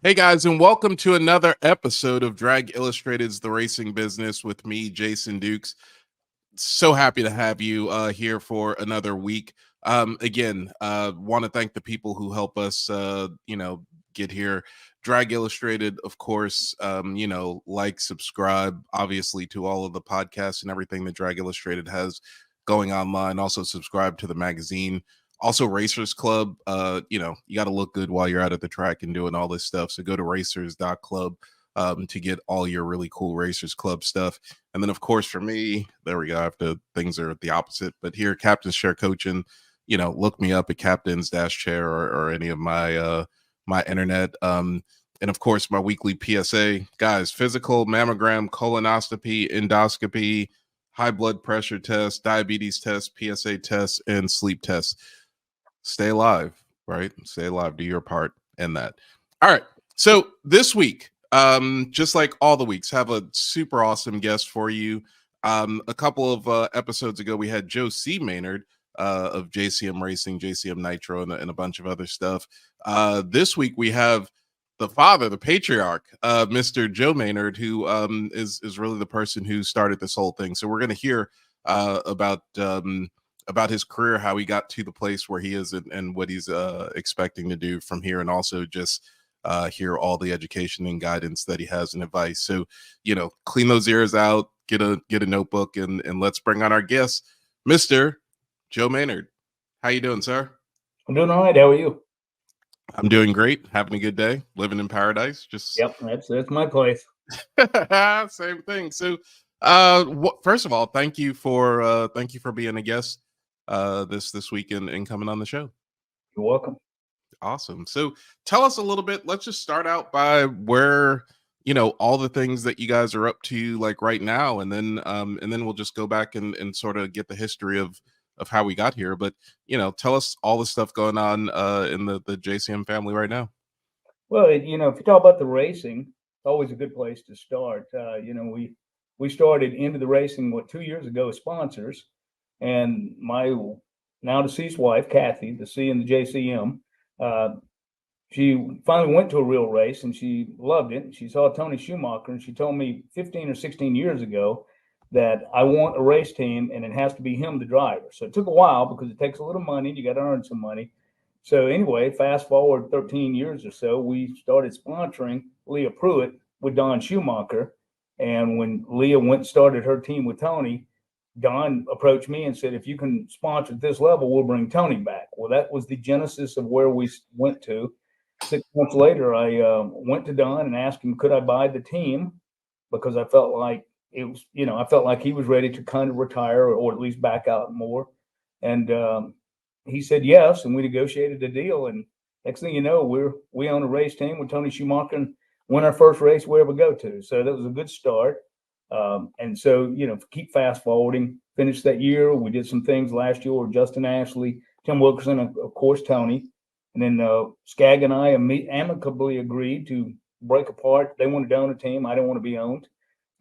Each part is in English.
Hey guys, and welcome to another episode of Drag Illustrated's The Racing Business with me, Jason Dukes. So happy to have you here for another week. Again, want to thank the people who help us, get here. Drag Illustrated, of course, like, subscribe, obviously, to all of the podcasts and everything that Drag Illustrated has going online. Also, subscribe to the magazine. Also, Racers Club, you got to look good while you're out at the track and doing all this stuff. So go to racers.club to get all your really cool Racers Club stuff. And then, of course, for me, there we go. Things are the opposite. But here, Captain's Chair Coaching, look me up at Captain's Chair or any of my internet. And of course, my weekly PSA, guys: physical, mammogram, colonoscopy, endoscopy, high blood pressure test, diabetes test, PSA test, and sleep test. Stay alive, right? Stay alive. Do your part in that. All right. So this week, just like all the weeks, have a super awesome guest for you. A couple of episodes ago, we had Joe C. Maynard of JCM Racing, JCM Nitro, and a bunch of other stuff. This week, we have the father, the patriarch, Mr. Joe Maynard, who is really the person who started this whole thing. So we're going to hear about his career, how he got to the place where he is, and what he's expecting to do from here, and also just hear all the education and guidance that he has and advice. So, clean those ears out, get a notebook, and let's bring on our guest, Mr. Joe Maynard. How you doing, sir? I'm doing all right. How are you? I'm doing great. Having a good day. Living in paradise. Yep, that's my place. Same thing. So, first of all, thank you for being a guest this weekend and coming on the show. You're welcome. Awesome. So tell us a little bit. Let's just start out by where all the things that you guys are up to like right now, and then we'll just go back and sort of get the history of how we got here. But tell us all the stuff going on in the JCM family right now. Well, if you talk about the racing, it's always a good place to start. We started into the racing 2 years ago as sponsors. And my now deceased wife, Kathy, the C in the JCM, she finally went to a real race and she loved it. She saw Tony Schumacher and she told me 15 or 16 years ago that I want a race team and it has to be him, the driver. So it took a while because it takes a little money. You got to earn some money. So anyway, fast forward 13 years or so, we started sponsoring Leah Pruitt with Don Schumacher. And when Leah went and started her team with Tony, Don approached me and said, if you can sponsor at this level, we'll bring Tony back. Well, that was the genesis of where we went to. 6 months later, I went to Don and asked him, could I buy the team? Because I felt like it was, I felt like he was ready to kind of retire or at least back out more. And he said yes, and we negotiated a deal. And next thing you know, we own a race team with Tony Schumacher and won our first race we ever go to. So that was a good start. And so, keep fast forwarding, finish that year. We did some things last year with Justin Ashley, Tim Wilkerson, of course, Tony. And then Skag and I amicably agreed to break apart. They wanted to own a team. I didn't want to be owned.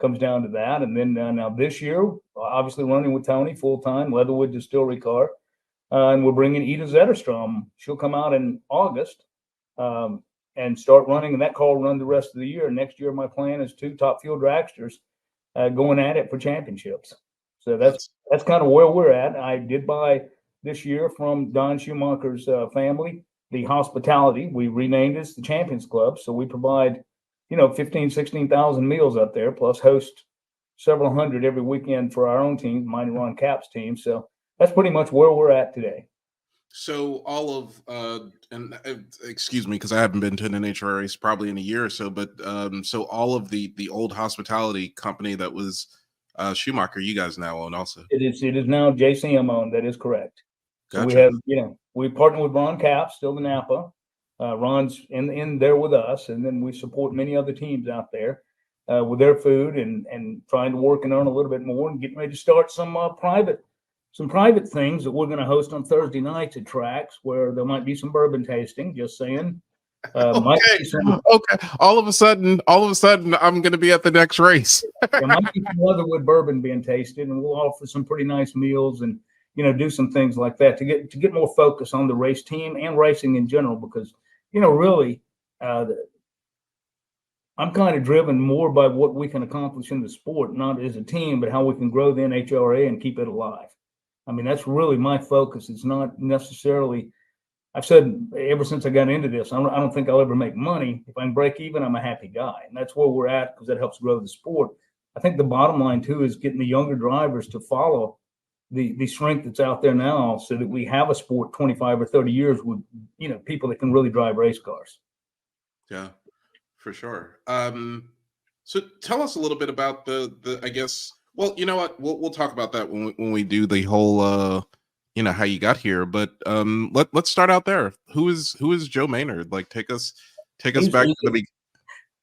Comes down to that. And then now this year, obviously running with Tony full-time, Leatherwood Distillery car. And we're bringing Ida Zetterstrom. She'll come out in August and start running. And that car will run the rest of the year. Next year, my plan is 2 top fuel dragsters going at it for championships. So that's kind of where we're at. I did buy this year from Don Schumacher's family the hospitality. We renamed it the Champions Club. So we provide, 15, 16,000 meals up there, plus host several hundred every weekend for our own team, mine and Ron Cap's team. So that's pretty much where we're at today. So all of excuse me, because I haven't been to an NHRA race probably in a year or so, but so all of the old hospitality company that was Schumacher, you guys now own also. It is now JCM owned. That is correct. Gotcha. So we have, we partner with Ron Cap, still the Napa. Ron's in there with us, and then we support many other teams out there with their food and trying to work and earn a little bit more and getting ready to start some private things that we're going to host on Thursday nights at tracks where there might be some bourbon tasting. Just saying. Okay. All of a sudden, I'm going to be at the next race. There might be some Leatherwood bourbon being tasted, and we'll offer some pretty nice meals and do some things like that to get more focus on the race team and racing in general. Because really, I'm kind of driven more by what we can accomplish in the sport, not as a team, but how we can grow the NHRA and keep it alive. I mean, that's really my focus. It's not necessarily, I've said ever since I got into this, I don't think I'll ever make money. If I can break even, I'm a happy guy. And that's where we're at because that helps grow the sport. I think the bottom line, too, is getting the younger drivers to follow the strength that's out there now so that we have a sport 25 or 30 years with, people that can really drive race cars. Yeah, for sure. So tell us a little bit about the I guess. Well, you know what? We'll talk about that when we do the whole how you got here. But let's start out there. Who is Joe Maynard? Like take us He's, back to he's the beginning.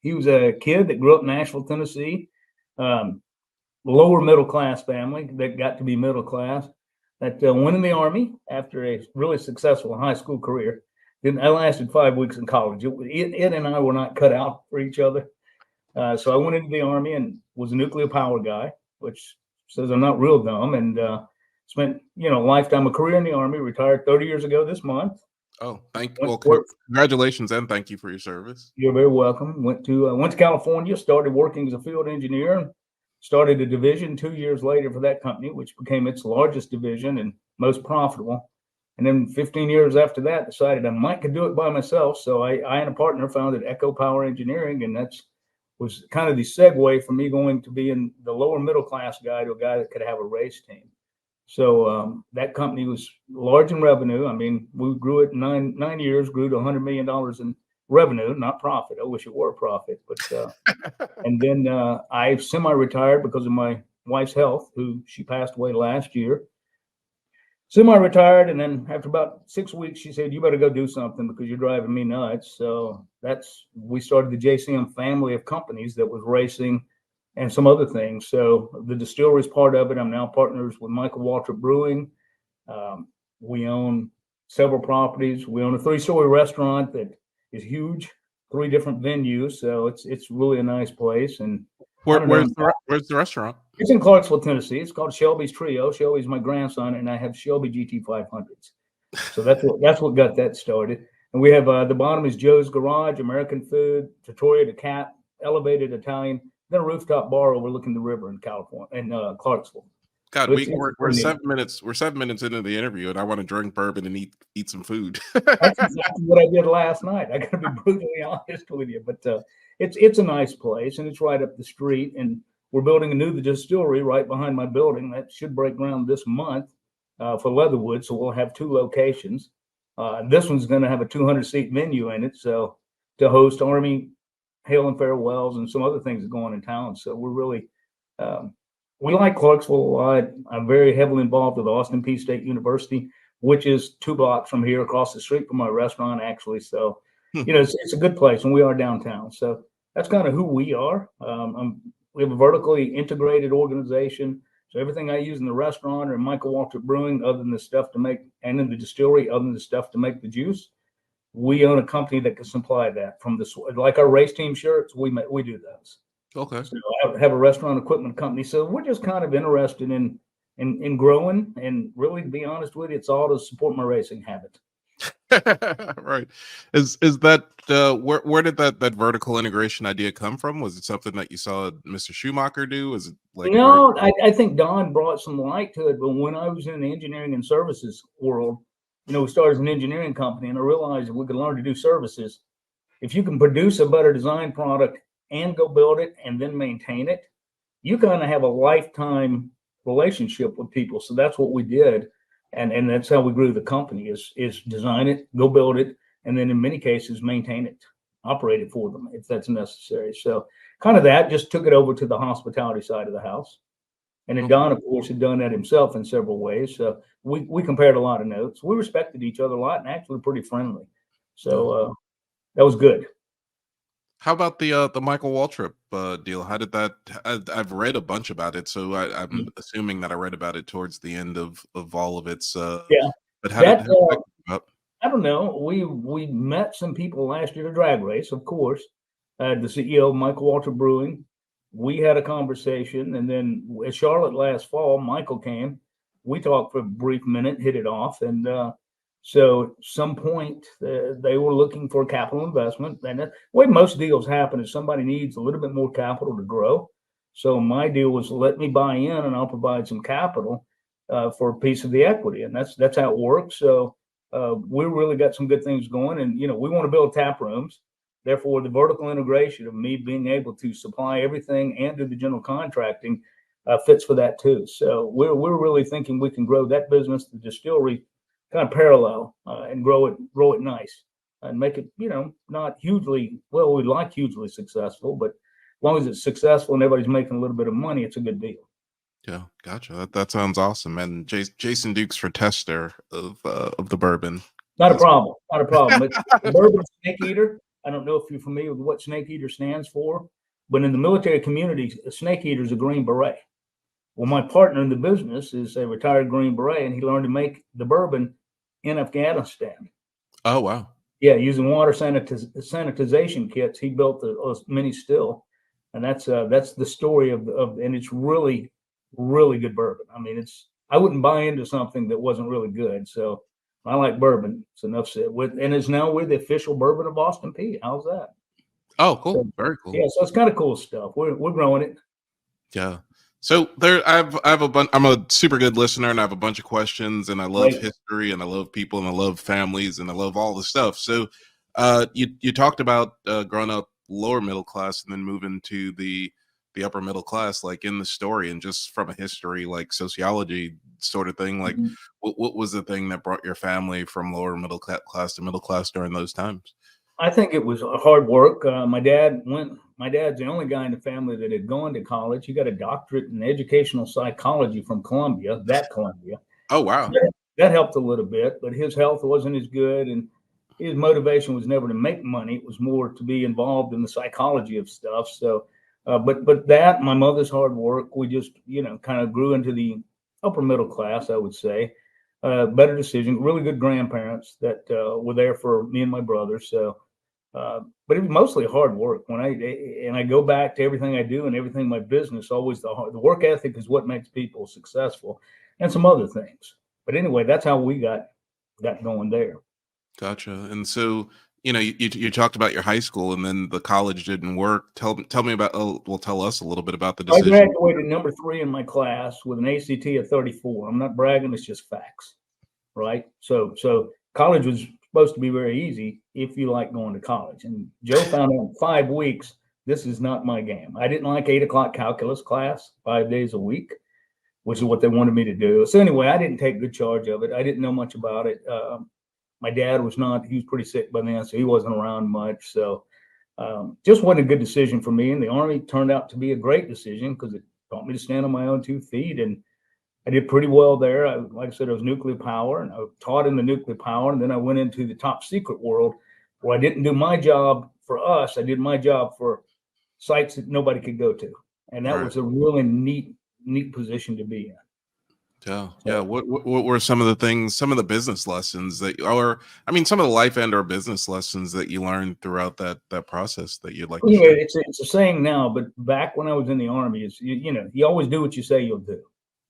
he was a kid that grew up in Nashville, Tennessee. Lower middle class family that got to be middle class, that went in the Army after a really successful high school career. Then I lasted 5 weeks in college. It and I were not cut out for each other. So I went into the Army and was a nuclear power guy, which says I'm not real dumb, and spent, a lifetime, a career in the Army, retired 30 years ago this month. Oh, Went, congratulations and thank you for your service. You're very welcome. Went to California, started working as a field engineer, started a division 2 years later for that company, which became its largest division and most profitable. And then 15 years after that, decided I might could do it by myself. So I and a partner founded Echo Power Engineering, and that's was kind of the segue for me going to being the lower middle class guy to a guy that could have a race team. So that company was large in revenue. I mean, we grew it 9 years, grew to $100 million in revenue, not profit. I wish it were profit, but and then I semi-retired because of my wife's health, who she passed away last year. Semi-retired, and then after about 6 weeks, she said, "You better go do something because you're driving me nuts." So we started the JCM family of companies that was racing and some other things. So the distillery is part of it. I'm now partners with Michael Waltrip Brewing. We own several properties. We own a 3-story restaurant that is huge, 3 different venues. So it's really a nice place. And where's the restaurant? It's in Clarksville, Tennessee. It's called Shelby's Trio. Shelby's my grandson, and I have Shelby GT 500s. So that's what got that started. And we have the bottom is Joe's Garage, American Food, Trattoria de Cat, elevated Italian, then a rooftop bar overlooking the river in California and Clarksville. God, we're 7 minutes. We're 7 minutes into the interview, and I want to drink bourbon and eat some food. That's exactly what I did last night. I got to be brutally honest with you, but it's a nice place, and it's right up the street. And we're building a new distillery right behind my building that should break ground this month for Leatherwood. So we'll have 2 locations. This one's going to have a 200-seat venue in it, so to host Army hail and farewells and some other things that go on in town. So we're really we like Clarksville a lot. I'm very heavily involved with Austin Peay State University, which is 2 blocks from here, across the street from my restaurant, actually. So, it's a good place, and we are downtown. So that's kind of who we are. We have a vertically integrated organization. So everything I use in the restaurant or Michael Waltrip Brewing, other than the stuff to make, and in the distillery, other than the stuff to make the juice, we own a company that can supply that from like our race team shirts. We do those. Okay. So I have a restaurant equipment company. So we're just kind of interested in growing, and really, to be honest with you, it's all to support my racing habit. Right. Is that where did that vertical integration idea come from? Was it something that you saw Mr. Schumacher do? Is it like no? I think Don brought some light to it. But when I was in the engineering and services world, we started as an engineering company, and I realized if we could learn to do services, if you can produce a better design product and go build it and then maintain it, you kind of have a lifetime relationship with people. So that's what we did. And that's how we grew the company is design it, go build it, and then in many cases maintain it, operate it for them if that's necessary. So kind of that, just took it over to the hospitality side of the house. And then Don, of course, had done that himself in several ways. So we compared a lot of notes. We respected each other a lot and actually pretty friendly. So that was good. How about the Michael Waltrip deal? How did that? I've read a bunch about it, so I'm assuming that I read about it towards the end of all of its. Yeah, but how did that come up? I don't know. We met some people last year at a drag race, of course. The CEO of Michael Waltrip Brewing. We had a conversation, and then at Charlotte last fall, Michael came. We talked for a brief minute, hit it off, and So at some point, they were looking for capital investment. And the way most deals happen is somebody needs a little bit more capital to grow. So my deal was let me buy in and I'll provide some capital for a piece of the equity. And that's how it works. So we really got some good things going. And, we want to build tap rooms. Therefore, the vertical integration of me being able to supply everything and do the general contracting fits for that too. So we're really thinking we can grow that business, the distillery, kind of parallel and grow it nice and make it, not hugely, well, we'd like hugely successful, but as long as it's successful and everybody's making a little bit of money, it's a good deal. Yeah, gotcha. That sounds awesome. And Jason Dukes for tester of the bourbon. Not a problem. Not a problem. It's the bourbon snake eater. I don't know if you're familiar with what snake eater stands for, but in the military community, a snake eater is a Green Beret. Well, my partner in the business is a retired Green Beret, and he learned to make the bourbon in Afghanistan. Oh, wow. Yeah, using water sanitization kits, he built a mini still, and that's the story of and it's really, really good bourbon. I mean, I wouldn't buy into something that wasn't really good. So I like bourbon. It's enough said. And it's now we're the official bourbon of Boston P. How's that? Oh, cool. So, very cool. Yeah, so it's kind of cool stuff. We're growing it. Yeah. So I have a bunch. I'm a super good listener, and I have a bunch of questions. And I love history, and I love people, and I love families, and I love all the stuff. So, you talked about growing up lower middle class and then moving to the upper middle class, like in the story, and just from a history, like sociology sort of thing. Like, what was the thing that brought your family from lower middle class to middle class during those times? I think it was hard work. My dad's the only guy in the family that had gone to college. He got a doctorate in educational psychology from Columbia. Oh, wow. That helped a little bit, but his health wasn't as good, and his motivation was never to make money. It was more to be involved in the psychology of stuff. So, but that, my mother's hard work, we just, kind of grew into the upper middle class, I would say. Better decision, really good grandparents that were there for me and my brother. So, but it was mostly hard work. When I go back to everything I do and everything my business, always the work ethic is what makes people successful, and some other things. But anyway, that's how we got going there. Gotcha. And so, you talked about your high school, and then the college didn't work. Tell me about. Tell us a little bit about the decision. I graduated number 3 in my class with an ACT of 34. I'm not bragging; it's just facts, right? So college was supposed to be very easy if you like going to college. And Joe found out in 5 weeks, this is not my game. I didn't like 8 o'clock calculus class 5 days a week, which is what they wanted me to do. So anyway, I didn't take good charge of it. I didn't know much about it. My dad he was pretty sick by then, so he wasn't around much. So just wasn't a good decision for me. And the Army turned out to be a great decision because it taught me to stand on my own 2 feet. And I did pretty well there. Like I said, I was nuclear power, and I taught in the nuclear power. And then I went into the top secret world where I didn't do my job for us. I did my job for sites that nobody could go to. And that was a really neat position to be in. Yeah. Yeah. What were some of the business lessons some of the life and or business lessons that you learned throughout that process that you'd like to share? It's a saying now, but back when I was in the Army, you always do what you say you'll do.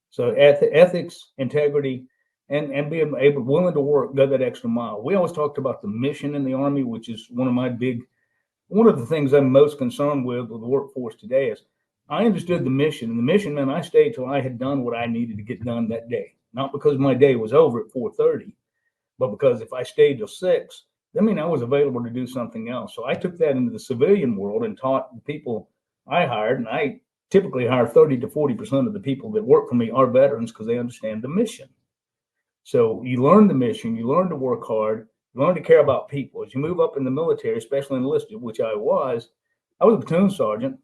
So ethics, integrity, and being willing to work, go that extra mile. We always talked about the mission in the Army, which is one of the things I'm most concerned with the workforce today is I understood the mission, and the mission meant I stayed till I had done what I needed to get done that day. Not because my day was over at 4:30, but because if I stayed till 6, that meant I was available to do something else. So I took that into the civilian world and taught the people I hired, and I typically hire 30 to 40% of the people that work for me are veterans because they understand the mission. So you learn the mission, you learn to work hard, you learn to care about people. As you move up in the military, especially enlisted, which I was a platoon sergeant.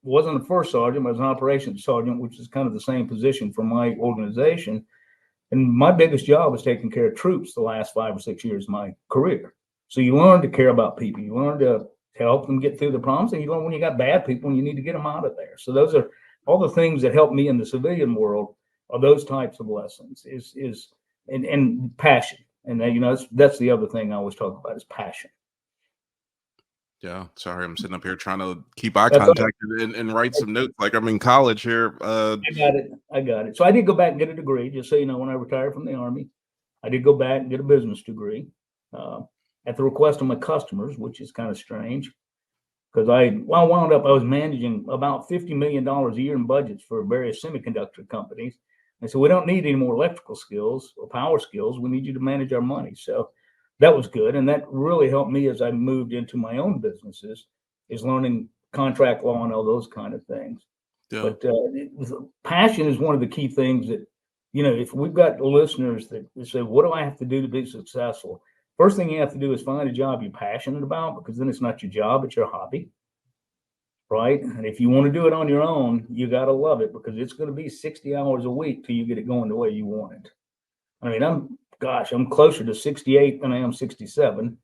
Wasn't a first sergeant, but I was an operations sergeant, which is kind of the same position for my organization. And my biggest job was taking care of troops the last 5 or 6 years of my career. So you learn to care about people. You learn to help them get through the problems, and you learn when you got bad people and you need to get them out of there. So those are all the things that help me in the civilian world are those types of lessons and passion. And that's the other thing I always talk about is passion. Yeah, sorry, I'm sitting up here trying to keep eye contact and write some notes like I'm in college here. I got it. So I did go back and get a degree, just so you know, when I retired from the Army. I did go back and get a business degree uh, at the request of my customers, which is kind of strange because I wound up, I was managing about $50 million a year in budgets for various semiconductor companies. And so we don't need any more electrical skills or power skills. We need you to manage our money. So that was good. And that really helped me as I moved into my own businesses, is learning contract law and all those kind of things. Yeah. But passion is one of the key things that, if we've got listeners that say, what do I have to do to be successful? First thing you have to do is find a job you're passionate about, because then it's not your job, it's your hobby, right? And if you want to do it on your own, you got to love it, because it's going to be 60 hours a week till you get it going the way you want it. I mean, I'm closer to 68 than I am 67.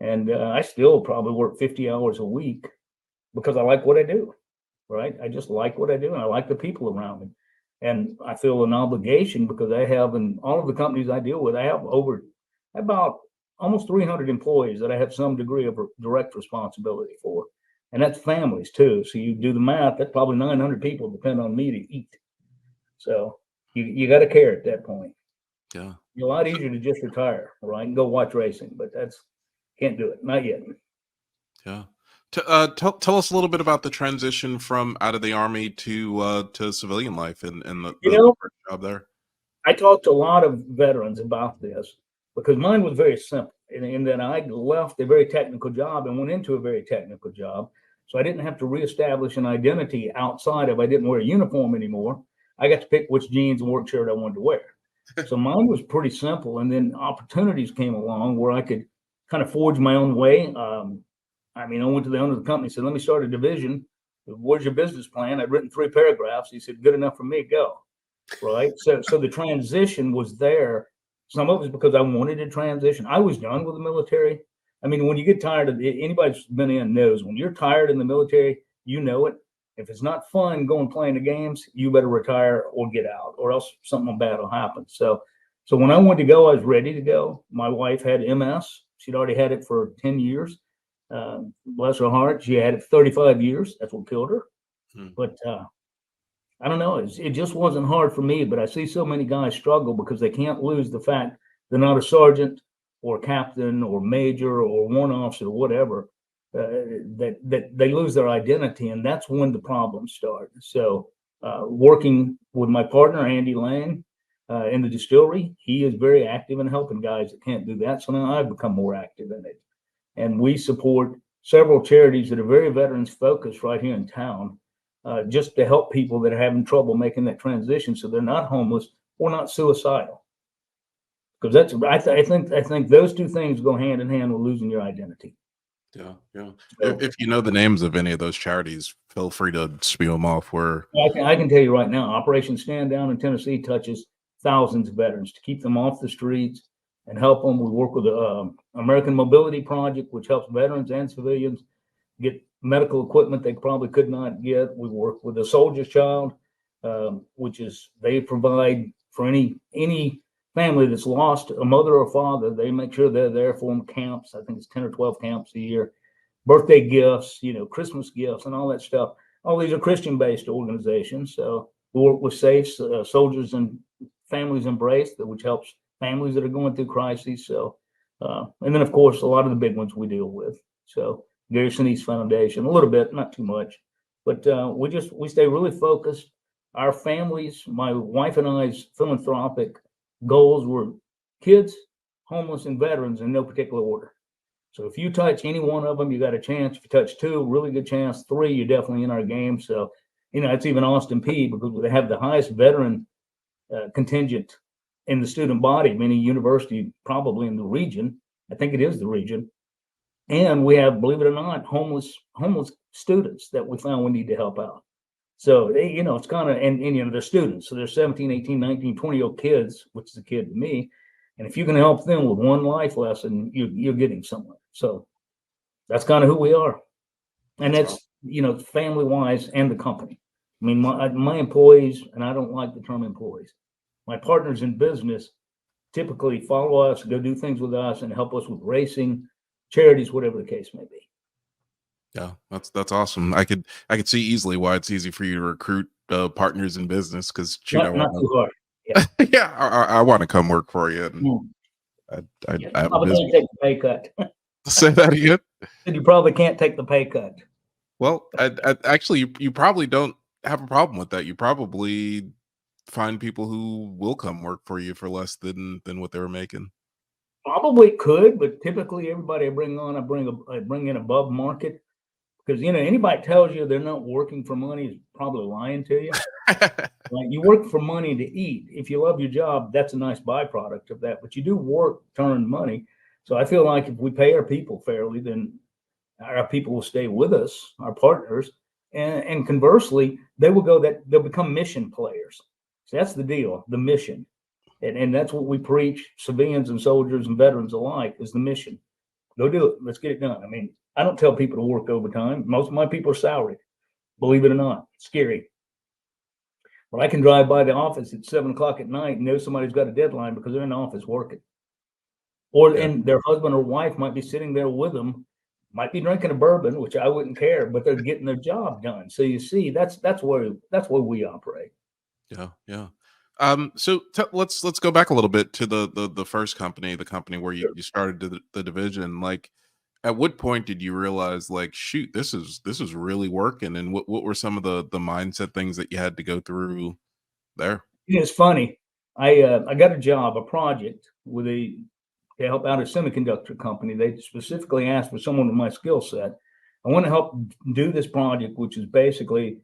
And I still probably work 50 hours a week because I like what I do, right? I just like what I do, and I like the people around me. And I feel an obligation because I have, in all of the companies I deal with, I have about almost 300 employees that I have some degree of direct responsibility for. And that's families too. So you do the math, that's probably 900 people depend on me to eat. So you got to care at that point. Yeah. It's a lot easier to just retire, right, and go watch racing, but can't do it. Not yet. Yeah. Tell us a little bit about the transition from out of the Army to civilian life and the job there. I talked to a lot of veterans about this because mine was very simple in that I left a very technical job and went into a very technical job. So I didn't have to reestablish an identity outside of, I didn't wear a uniform anymore. I got to pick which jeans and work shirt I wanted to wear. So mine was pretty simple. And then opportunities came along where I could kind of forge my own way. I went to the owner of the company and said, let me start a division. Where's your business plan? I'd written 3 paragraphs. He said, good enough for me, go. Right. So the transition was there. Some of it was because I wanted to transition. I was done with the military. I mean, when you get tired of it, anybody who's been in knows when you're tired in the military, you know it. If it's not fun going playing the games, you better retire or get out, or else something bad will happen. So when I wanted to go, I was ready to go. My wife had MS. She'd already had it for 10 years. Bless her heart. She had it 35 years. That's what killed her. But I don't know. It just wasn't hard for me, but I see so many guys struggle because they can't lose the fact they're not a sergeant or captain or major or warrant officer or whatever. That they lose their identity, and that's when the problems start. So working with my partner, Andy Lane, in the distillery, he is very active in helping guys that can't do that. So now I've become more active in it. And we support several charities that are very veterans focused right here in town, just to help people that are having trouble making that transition so they're not homeless or not suicidal. Because I think those two things go hand in hand with losing your identity. Yeah. If you know the names of any of those charities, feel free to spew them off. I can tell you right now, Operation Stand Down in Tennessee touches thousands of veterans to keep them off the streets and help them. We work with the American Mobility Project, which helps veterans and civilians get medical equipment they probably could not get. We work with the Soldier's Child, which is they provide for any family that's lost a mother or father. They make sure they're there for them. Camps, I think it's 10 or 12 camps a year. Birthday gifts, Christmas gifts, and all that stuff. All these are Christian-based organizations. So we work with Safe Soldiers and Families Embrace, which helps families that are going through crises. So, and then of course a lot of the big ones we deal with. So Gary Sinise Foundation, a little bit, not too much, but we stay really focused. Our families, my wife and I's philanthropic goals were kids, homeless, and veterans in no particular order. So if you touch any one of them, you got a chance. If you touch 2, really good chance. 3, you're definitely in our game. So, it's even Austin Peay because they have the highest veteran contingent in the student body, meaning university probably in the region. I think it is the region. And we have, believe it or not, homeless students that we found we need to help out. So they, it's kind of, and they're students. So they're 17, 18, 19, 20-year-old kids, which is a kid to me. And if you can help them with one life lesson, you're getting somewhere. So that's kind of who we are. And that's family wise and the company. I mean, my employees, and I don't like the term employees, my partners in business typically follow us, go do things with us, and help us with racing, charities, whatever the case may be. Yeah, that's awesome. I could see easily why it's easy for you to recruit partners in business because not too hard. Yeah, I want to come work for you. And You I have a probably business. can't take the pay cut. Say that again. And you probably can't take the pay cut. Well, actually, you probably don't have a problem with that. You probably find people who will come work for you for less than what they were making. Probably could, but typically everybody I bring on, I bring in above market because anybody tells you they're not working for money is probably lying to you. Like you work for money to eat. If you love your job, that's a nice byproduct of that. But you do work to earn money. So I feel like if we pay our people fairly, then our people will stay with us, our partners, and conversely, they'll become mission players. So that's the deal, the mission. And that's what we preach, civilians and soldiers and veterans alike, is the mission. Go do it. Let's get it done. I mean, I don't tell people to work overtime. Most of my people are salaried, believe it or not. It's scary. But I can drive by the office at 7 o'clock at night and know somebody's got a deadline because they're in the office working. Or Yeah. and their husband or wife might be sitting there with them, might be drinking a bourbon, which I wouldn't care, but they're getting their job done. So you see, that's where we operate. Yeah, yeah. So let's go back a little bit to the first company, the company where you started the division. Like, at what point did you realize, like, shoot, this is really working? And what were some of the mindset things that you had to go through there? It's funny. I got a job, a project to help out a semiconductor company. They specifically asked for someone with my skill set. I want to help do this project, which is basically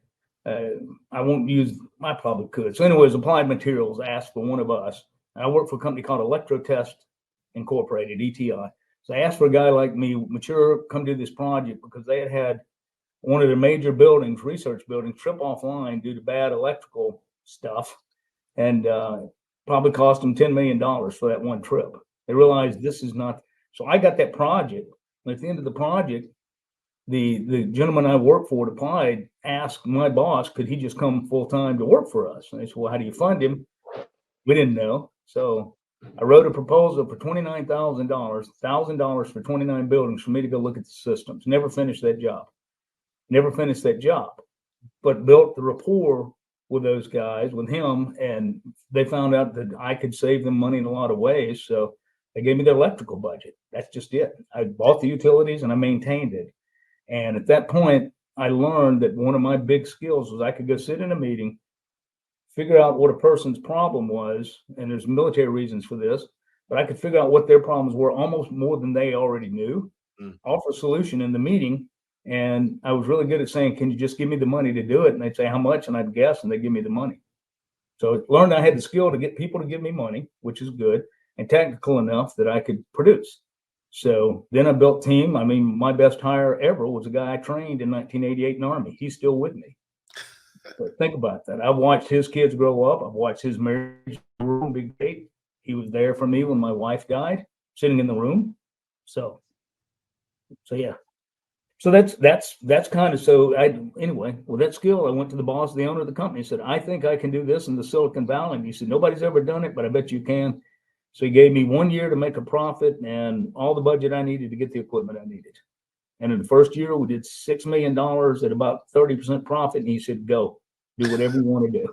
I won't use. I probably could. So, anyways, Applied Materials asked for one of us. And I work for a company called Electrotest Incorporated (ETI). So I asked for a guy like me, mature, come do this project because they had one of their major buildings, research buildings, trip offline due to bad electrical stuff, and probably cost them $10 million for that one trip. They realized this is not. So I got that project. And at the end of the project, the gentleman I work for at Applied asked my boss, could he just come full time to work for us? And they said, well, how do you fund him? We didn't know. So I wrote a proposal for $29,000, $1,000 for 29 buildings for me to go look at the systems. Never finished that job. But built the rapport with those guys, with him, and they found out that I could save them money in a lot of ways. So they gave me their electrical budget. That's just it. I bought the utilities and I maintained it. And at that point, I learned that one of my big skills was I could go sit in a meeting, figure out what a person's problem was, and there's military reasons for this, but I could figure out what their problems were almost more than they already knew, offer a solution in the meeting. And I was really good at saying, can you just give me the money to do it? And they'd say, how much? And I'd guess, and they'd give me the money. So I learned I had the skill to get people to give me money, which is good, and technical enough that I could produce. So then I built team. I mean, my best hire ever was a guy I trained in 1988 in the Army. He's still with me. But think about that. I've watched his kids grow up. I've watched his marriage room be great. He was there for me when my wife died, sitting in the room. So yeah. So that's kind of anyway, with that skill, I went to the boss, the owner of the company, said, I think I can do this in the Silicon Valley. And he said, nobody's ever done it, but I bet you can. So he gave me 1 year to make a profit and all the budget I needed to get the equipment I needed. And in the first year, we did $6 million at about 30% profit. And he said, go, do whatever you want to do.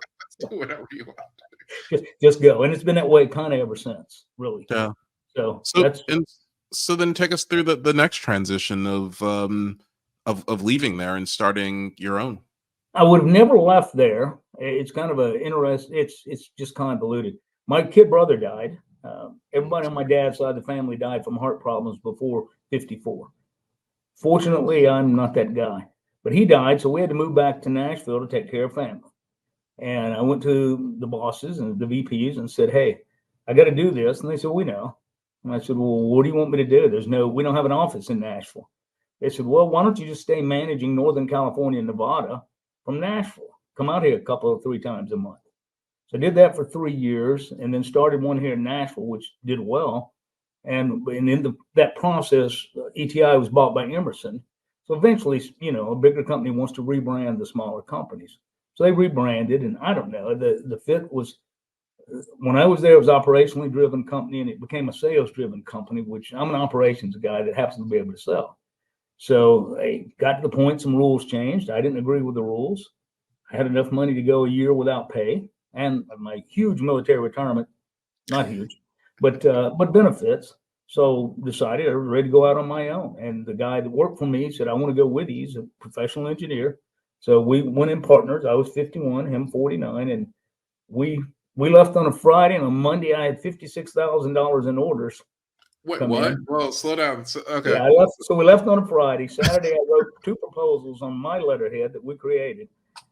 Do whatever you want. Just go. And it's been that way kind of ever since, really. Yeah. So then take us through the next transition of leaving there and starting your own. I would have never left there. It's kind of it's just convoluted. My kid brother died. Everybody on my dad's side of the family died from heart problems before 54. Fortunately, I'm not that guy, but he died. So we had to move back to Nashville to take care of family. And I went to the bosses and the VPs and said, hey, I got to do this. And they said, we know. And I said, well, what do you want me to do? We don't have an office in Nashville. They said, well, why don't you just stay managing Northern California and Nevada from Nashville? Come out here 3 times a month. So I did that for 3 years and then started one here in Nashville, which did well. And in that process, ETI was bought by Emerson. So eventually, a bigger company wants to rebrand the smaller companies. So they rebranded, and I don't know, the fit was, when I was there, it was operationally driven company, and it became a sales driven company, which I'm an operations guy that happens to be able to sell. So I got to the point some rules changed. I didn't agree with the rules. I had enough money to go a year without pay, and my huge military retirement, not huge, but benefits. So decided I was ready to go out on my own. And the guy that worked for me said, I want to go with you. He's a professional engineer. So we went in partners. I was 51, him 49. And we we left on a Friday, and on Monday I had $56,000 in orders Wait, come what? in. Well, slow down. So, okay. Yeah, I left. So we left on a Friday. Saturday, I wrote two proposals on my letterhead that we created,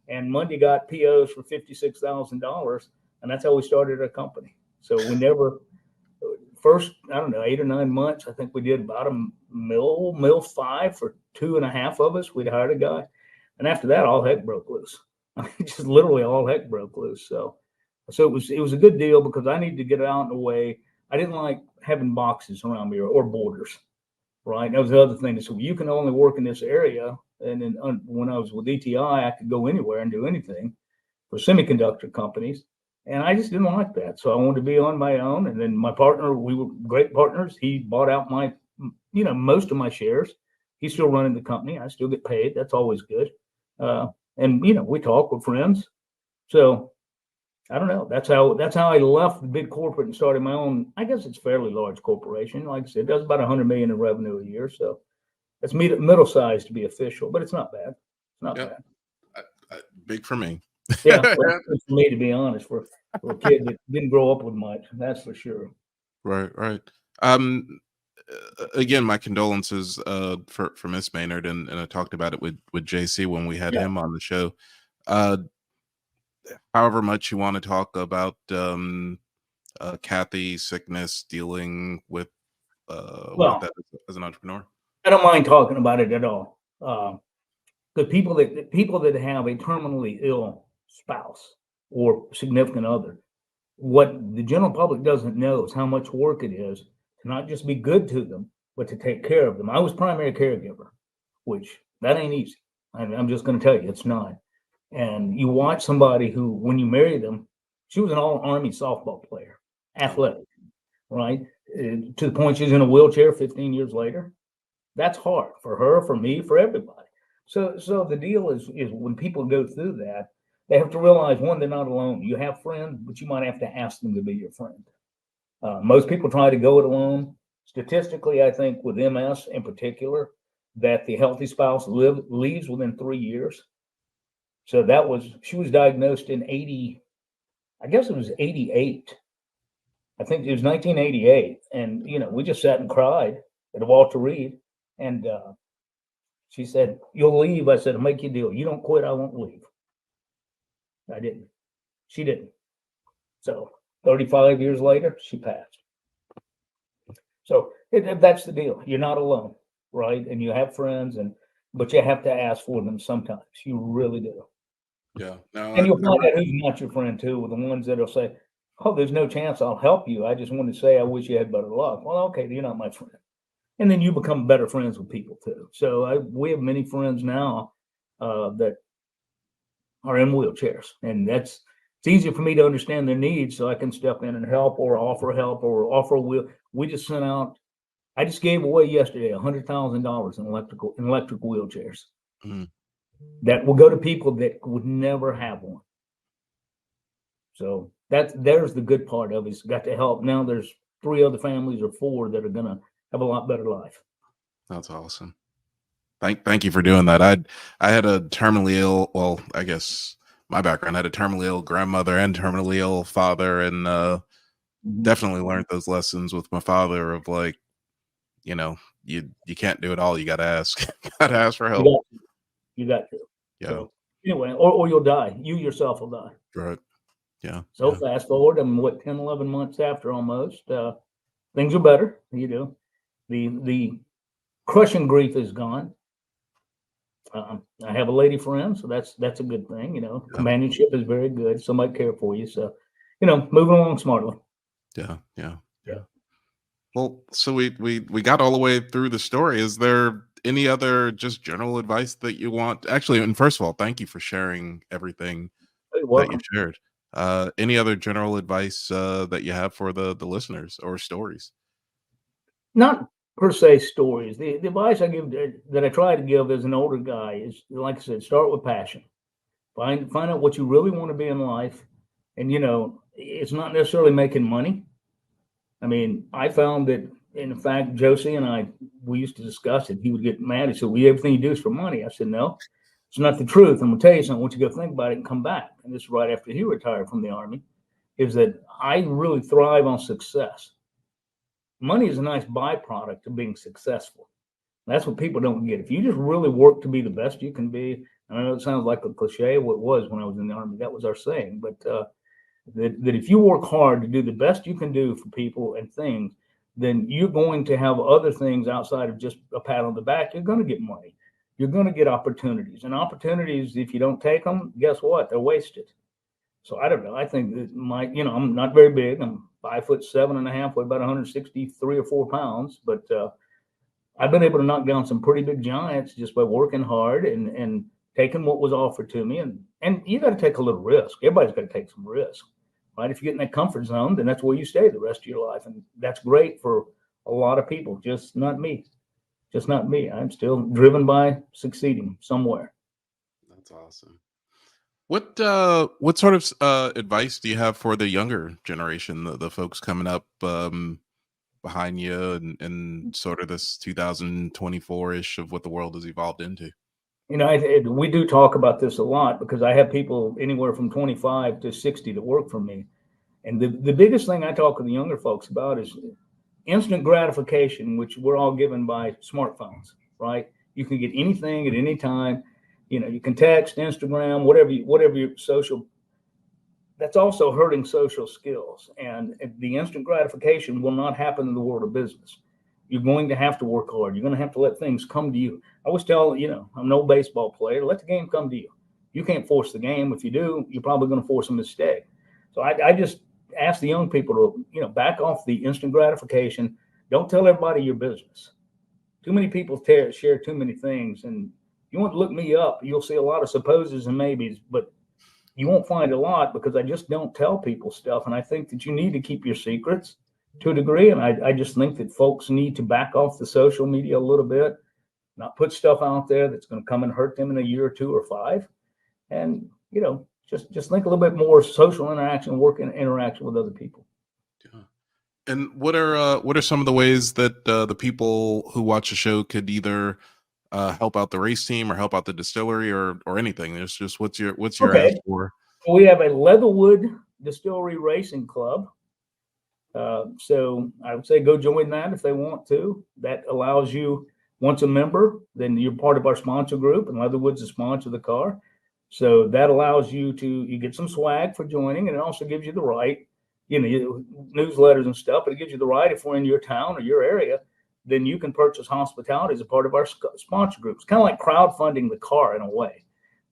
and Monday got POs for $56,000, and that's how we started our company. So we never first, I don't know, 8 or 9 months. I think we did about a mill five for two and a half of us. We'd hired a guy, and after that, all heck broke loose. I mean, just literally all heck broke loose. So it was a good deal because I needed to get out in the way. I didn't like having boxes around me or borders. Right. That was the other thing. So you can only work in this area. And then when I was with ETI, I could go anywhere and do anything for semiconductor companies. And I just didn't like that. So I wanted to be on my own. And then my partner, we were great partners. He bought out most of my shares. He's still running the company. I still get paid. That's always good. And we talk with friends. So I don't know. That's how I left the big corporate and started my own. I guess it's a fairly large corporation. Like I said, it does about 100 million in revenue a year. So that's middle sized to be official, but it's not bad. It's not Yep. bad. Big for me. Yeah, well, it's for me to be honest, for a kid that didn't grow up with much, that's for sure. Right. Um, Again, my condolences for Miss Maynard, and I talked about it with JC when we had Yeah. him on the show. Uh, However much you want to talk about Kathy sickness, dealing with Well, that as an entrepreneur. I don't mind talking about it at all. The people that have a terminally ill spouse or significant other, what the general public doesn't know is how much work it is to not just be good to them, but to take care of them. I was primary caregiver, which that ain't easy. I'm just going to tell you, it's not. And you watch somebody who, when you marry them, she was an all Army softball player, athletic, right? To the point she's in a wheelchair 15 years later. That's hard for her, for me, for everybody. So the deal is when people go through that, they have to realize, one, they're not alone. You have friends, but you might have to ask them to be your friend. Most people try to go it alone. Statistically, I think with MS in particular, that the healthy spouse leaves within 3 years. So she was diagnosed in 80, I guess it was 88. I think it was 1988. And, we just sat and cried at Walter Reed. And she said, "You'll leave." I said, "I'll make you a deal. You don't quit, I won't leave." I didn't. She didn't. So 35 years later, she passed. So that's the deal. You're not alone, right? And you have friends, but you have to ask for them sometimes. You really do. Yeah. No, And you'll find out who's not your friend too, with the ones that'll say, "Oh, there's no chance I'll help you. I just wanted to say I wish you had better luck." Well, okay, you're not my friend. And then you become better friends with people too. So we have many friends now that are in wheelchairs, and it's easier for me to understand their needs, so I can step in and help or offer a wheel. I just gave away yesterday $100,000 in electric wheelchairs Mhm. that will go to people that would never have one. So there's the good part of it. It's got to help. Now there's 3 other families or 4 that are gonna have a lot better life. That's awesome. Thank you for doing that. I had a terminally ill. Well, I guess my background had a terminally ill grandmother and terminally ill father, and definitely learned those lessons with my father of like, you can't do it all. You got to ask. Got to ask for You help. got to. You got to. Yeah. So anyway, or you'll die. You yourself will die. Right. Yeah. So Yeah. fast forward, I'm 10, 11 months after almost. Things are better. The crushing grief is gone. I have a lady friend, so that's a good thing. Yeah. Companionship is very good. Somebody care for you. So, moving along smartly. Yeah. Yeah. Yeah. Well, so we got all the way through the story. Is there any other just general advice that you want? Actually, and first of all, thank you for sharing everything You're that you welcome. shared. Any other general advice that you have for the listeners or stories? Not per se stories. The advice I give that I try to give as an older guy is, like I said, start with passion. Find out what you really want to be in life, and it's not necessarily making money. I mean, I found that, in fact, Josie and I, we used to discuss it. He would get mad. He said, "We everything you do is for money." I said, "No, it's not the truth. I'm gonna tell you something. I want you to go think about it and come back." And this is right after he retired from the Army. Is that I really thrive on success. Money is a nice byproduct of being successful. That's what people don't get. If you just really work to be the best you can be, and I know it sounds like a cliche, what it was when I was in the Army, that was our saying, but that if you work hard to do the best you can do for people and things, then you're going to have other things outside of just a pat on the back. You're going to get money. You're going to get opportunities. And opportunities, if you don't take them, guess what? They're wasted. So I don't know. I think that I'm not very big. I'm 5'7.5", weigh about 163 or 4 pounds, but I've been able to knock down some pretty big giants just by working hard and taking what was offered to me. And you got to take a little risk. Everybody's got to take some risk, right? If you get in that comfort zone, then that's where you stay the rest of your life. And that's great for a lot of people, just not me. Just not me. I'm still driven by succeeding somewhere. That's awesome. What sort of advice do you have for the younger generation, the folks coming up behind you, and sort of this 2024-ish of what the world has evolved into? We do talk about this a lot because I have people anywhere from 25 to 60 that work for me. And the biggest thing I talk with the younger folks about is instant gratification, which we're all given by smartphones, right? You can get anything at any time. You can text, Instagram, whatever your social. That's also hurting social skills. And the instant gratification will not happen in the world of business. You're going to have to work hard. You're going to have to let things come to you. I always tell, I'm no baseball player. Let the game come to you. You can't force the game. If you do, you're probably going to force a mistake. So I just ask the young people to, back off the instant gratification. Don't tell everybody your business. Too many people share too many things. And you want to look me up, you'll see a lot of supposes and maybes, but you won't find a lot because I just don't tell people stuff. And I think that you need to keep your secrets to a degree. And I just think that folks need to back off the social media a little bit, not put stuff out there that's going to come and hurt them in a year or 2 or 5. And, just think a little bit more social interaction, working interaction with other people. Yeah. And what are some of the ways that the people who watch the show could either help out the race team or help out the distillery or anything? There's just what's your ask for? We have a Leatherwood Distillery Racing Club. So I would say go join that if they want to. That allows you, once a member, then you're part of our sponsor group, and Leatherwood's a sponsor of the car. So that allows you get some swag for joining, and it also gives you the right, newsletters and stuff, but it gives you the right, if we're in your town or your area, then you can purchase hospitality as a part of our sponsor group. It's kind of like crowdfunding the car in a way,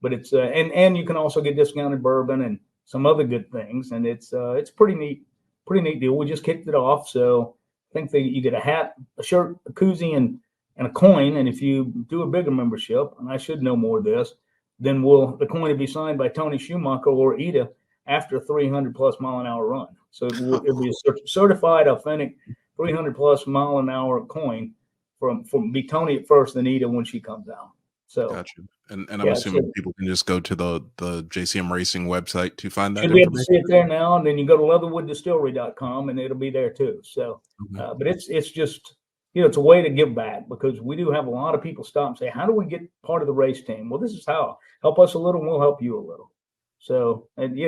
but it's and you can also get discounted bourbon and some other good things, and it's pretty neat deal. We just kicked it off, so I think that you get a hat, a shirt, a koozie, and a coin. And if you do a bigger membership, and I should know more of this, then the coin will be signed by Tony Schumacher or Ida after a 300 plus mile an hour run. So it'll be a certified, authentic 300 plus mile an hour coin from be Tony at first, then Ida when she comes out. So gotcha. And I'm assuming people can just go to the JCM Racing website to find that we information. have to see it there now, and then you go to leatherwooddistillery.com and it'll be there too. So, but it's just, it's a way to give back, because we do have a lot of people stop and say, how do we get part of the race team? Well, this is how. Help us a little and we'll help you a little. So, and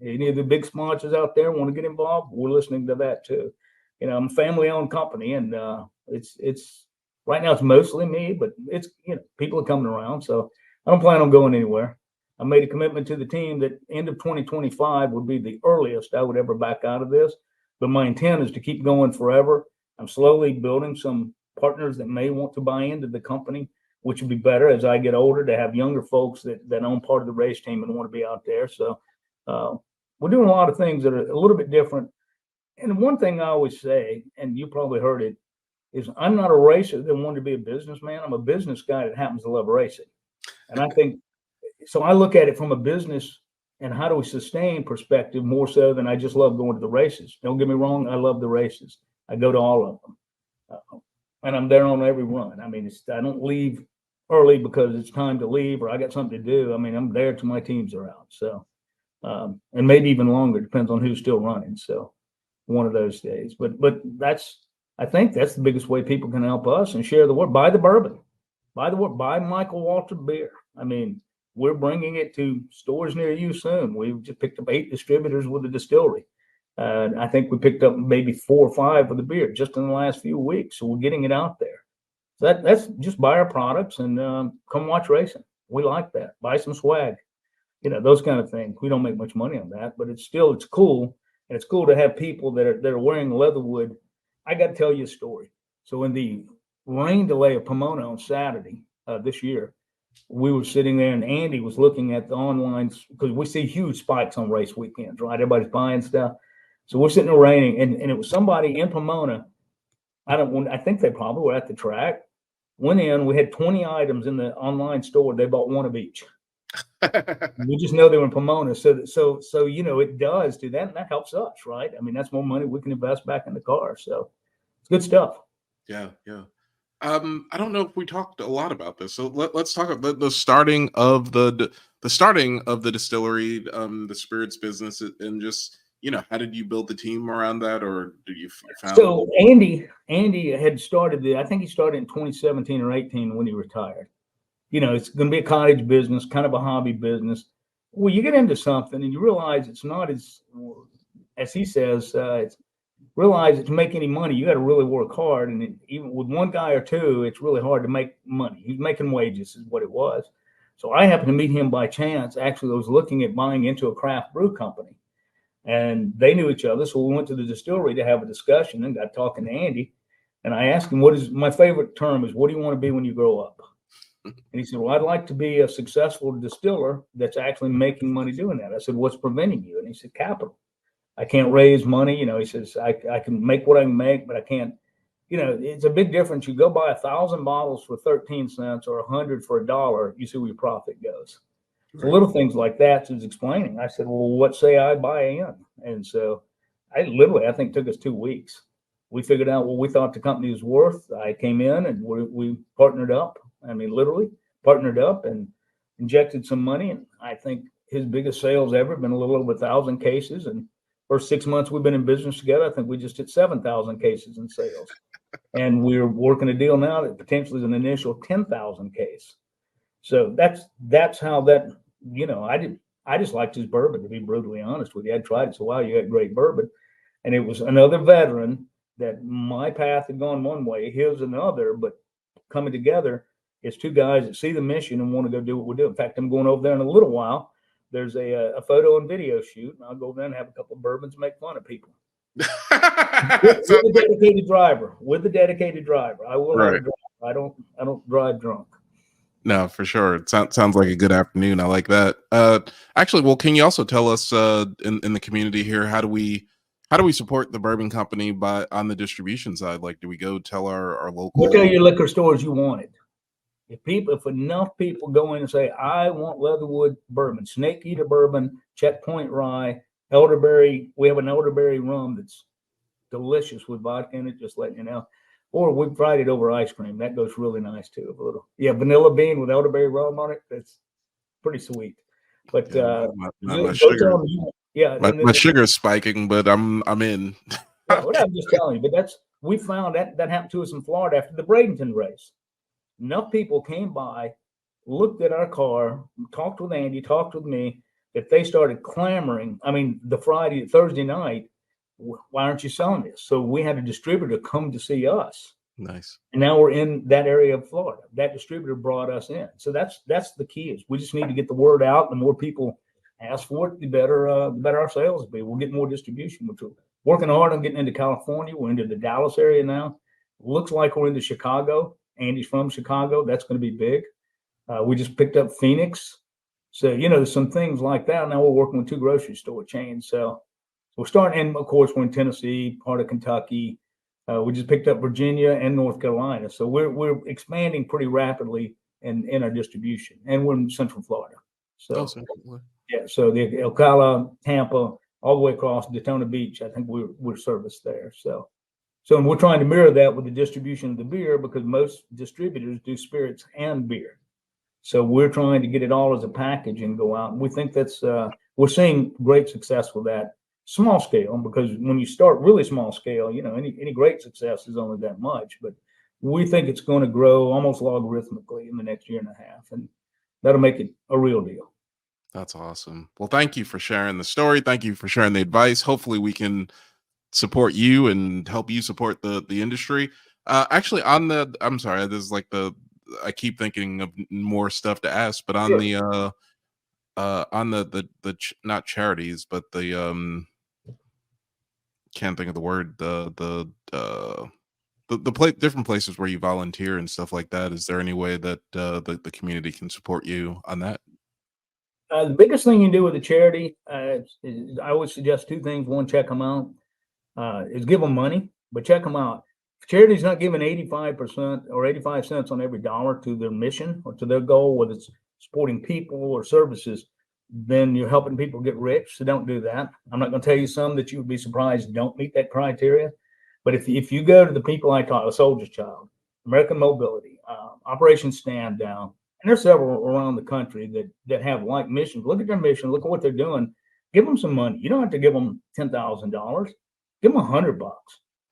any of the big sponsors out there want to get involved, we're listening to that too. I'm a family-owned company, and it's right now it's mostly me, but it's people are coming around, so I don't plan on going anywhere. I made a commitment to the team that end of 2025 would be the earliest I would ever back out of this, but my intent is to keep going forever. I'm slowly building some partners that may want to buy into the company, which would be better as I get older, to have younger folks that own part of the race team and want to be out there. So we're doing a lot of things that are a little bit different. And one thing I always say, and you probably heard it, is I'm not a racer that wanted to be a businessman. I'm a business guy that happens to love racing. And I think, so I look at it from a business and how do we sustain perspective more so than I just love going to the races. Don't get me wrong, I love the races. I go to all of them. And I'm there on every run. I mean, I don't leave early because it's time to leave or I got something to do. I mean, I'm there till my teams are out. So, and maybe even longer, depends on who's still running. So, one of those days. But I think that's the biggest way people can help us and share the word. Buy the bourbon, buy Michael Walter beer. I mean, we're bringing it to stores near you soon. We've just picked up 8 distributors with the distillery. I think we picked up maybe 4 or 5 with the beer just in the last few weeks. So we're getting it out there. So that's just buy our products and come watch racing. We like that. Buy some swag, those kind of things. We don't make much money on that, but it's cool. And it's cool to have people that are wearing Leatherwood. I got to tell you a story. So in the rain delay of Pomona on Saturday this year, we were sitting there and Andy was looking at the online, because we see huge spikes on race weekends, right? Everybody's buying stuff. So we're sitting there raining, and it was somebody in Pomona. I think they probably were at the track. Went in, we had 20 items in the online store. They bought 1 of each. We just know they were in Pomona. So it does do that, and that helps us, right? I mean, that's more money we can invest back in the car. So it's good stuff. Yeah. I don't know if we talked a lot about this, so let's talk about the starting of the distillery, the spirits business, and just how did you build the team around that, or did you found? So Andy had started I think he started in 2017 or 18 when he retired. It's going to be a cottage business, kind of a hobby business. Well, you get into something and you realize it's not as he says, realize to make any money, you got to really work hard. And even with 1 guy or 2, it's really hard to make money. He's making wages is what it was. So I happened to meet him by chance. Actually, I was looking at buying into a craft brew company, and they knew each other. So we went to the distillery to have a discussion and got talking to Andy. And I asked him, what is my favorite term is, what do you want to be when you grow up? And he said, well, I'd like to be a successful distiller that's actually making money doing that. I said, what's preventing you? And he said, capital. I can't raise money. He says, I can make what I can make, but I can't, it's a big difference. You go buy 1,000 bottles for 13 cents or 100 for $1, you see where your profit goes. Right. So little things like that is explaining. I said, well, what say I buy in? And so I think took us 2 weeks. We figured out what we thought the company was worth. I came in and we partnered up. I mean, literally partnered up and injected some money. And I think his biggest sales ever been a little over 1,000 cases. And first 6 months we've been in business together, I think we just hit 7,000 cases in sales. And we're working a deal now that potentially is an initial 10,000 case. So that's how that, I just liked his bourbon, to be brutally honest with you. I'd tried it. So, wow, you got great bourbon. And it was another veteran that my path had gone one way, his another, but coming together, it's 2 guys that see the mission and want to go do what we do. In fact, I'm going over there in a little while. There's a photo and video shoot, and I'll go there and have a couple of bourbons and make fun of people. with the dedicated driver. I will have a driver. I don't drive drunk. No, for sure. It sounds like a good afternoon. I like that. Actually, well, can you also tell us in the community here, how do we support the bourbon company on the distribution side? Like, do we go tell our local? We'll tell your liquor stores you want it. If enough people go in and say, I want Leatherwood bourbon, Snake Eater bourbon, Checkpoint rye, elderberry. We have an elderberry rum that's delicious with vodka in it, just letting you know. Or we've fried it over ice cream. That goes really nice too. A little, vanilla bean with elderberry rum on it. That's pretty sweet. But my sugar, my sugar is spiking, but I'm in. What I'm just telling you. But we found that happened to us in Florida after the Bradenton race. Enough people came by, looked at our car, talked with Andy, talked with me, that they started clamoring. I mean, Thursday night, why aren't you selling this? So we had a distributor come to see us. Nice. And now we're in that area of Florida. That distributor brought us in. So that's the key is we just need to get the word out. The more people ask for it, the better our sales will be. We'll get more distribution. We're working hard on getting into California. We're into the Dallas area now. Looks like we're into Chicago. Andy's from Chicago. That's going to be big. We just picked up Phoenix. So, there's some things like that. Now we're working with 2 grocery store chains. So we're starting, and of course, we're in Tennessee, part of Kentucky. We just picked up Virginia and North Carolina. So we're expanding pretty rapidly in our distribution. And we're in Central Florida. So, so the Ocala, Tampa, all the way across Daytona Beach, I think we're serviced there. So and we're trying to mirror that with the distribution of the beer because most distributors do spirits and beer. So we're trying to get it all as a package and go out. And we think that's we're seeing great success with that. small scale, because when you start really small scale, you know, any great success is only that much. But we think it's going to grow almost logarithmically in the next year and a half, and that'll make it a real deal. That's awesome. Well, thank you for sharing the story. Thank you for sharing the advice. Hopefully, we can support you and help you support the industry. Actually, I'm sorry, this is like I keep thinking of more stuff to ask, but Sure. on not charities, but can't think of the word, different places where you volunteer and stuff like that. Is there any way that the community can support you on that? The biggest thing you can do with a charity, I always suggest two things. One, check them out. Is give them money, but check them out. If charity's not giving 85% or 85 cents on every dollar to their mission or to their goal, whether it's supporting people or services, then you're helping people get rich. So don't do that. I'm not going to tell you some that you would be surprised don't meet that criteria. But if you go to the people I taught, a Soldier's Child, American Mobility, Operation Stand Down, and there's several around the country that have like missions. Look at their mission. Look at what they're doing. Give them some money. You don't have to give them $10,000. Give them $100,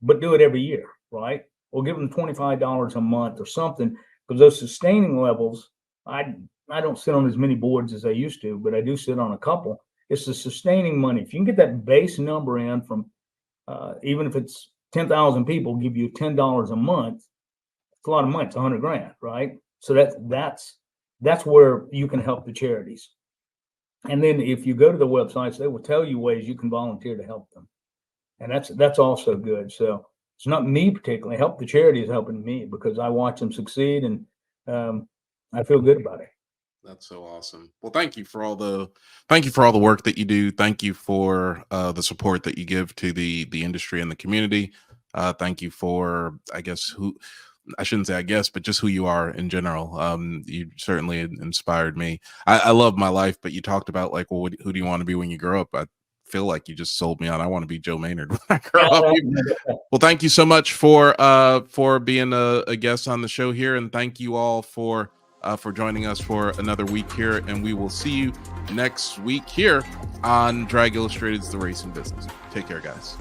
but do it every year, right? Or give them $25 a month or something, because those sustaining levels, I don't sit on as many boards as I used to, but I do sit on a couple. It's the sustaining money. If you can get that base number in from, even if it's 10,000 people give you $10 a month, it's a lot of money. It's 100 grand, right? So that's where you can help the charities. And then if you go to the websites, they will tell you ways you can volunteer to help them. And that's also good. So it's not me particularly. Help the charity is helping me because I watch them succeed, and I feel good about it. That's so awesome. Well, thank you for all the work that you do. Thank you for the support that you give to the industry and the community. Thank you for, I guess, who I shouldn't say I guess, but just who you are in general. You certainly inspired me. I love my life, but you talked about like, well, who do you want to be when you grow up? I feel like you just sold me on. I want to be Joe Maynard when I grow up. Well, thank you so much for being a guest on the show here, and thank you all for joining us for another week here. And we will see you next week here on Drag Illustrated's The Racing Business. Take care, guys.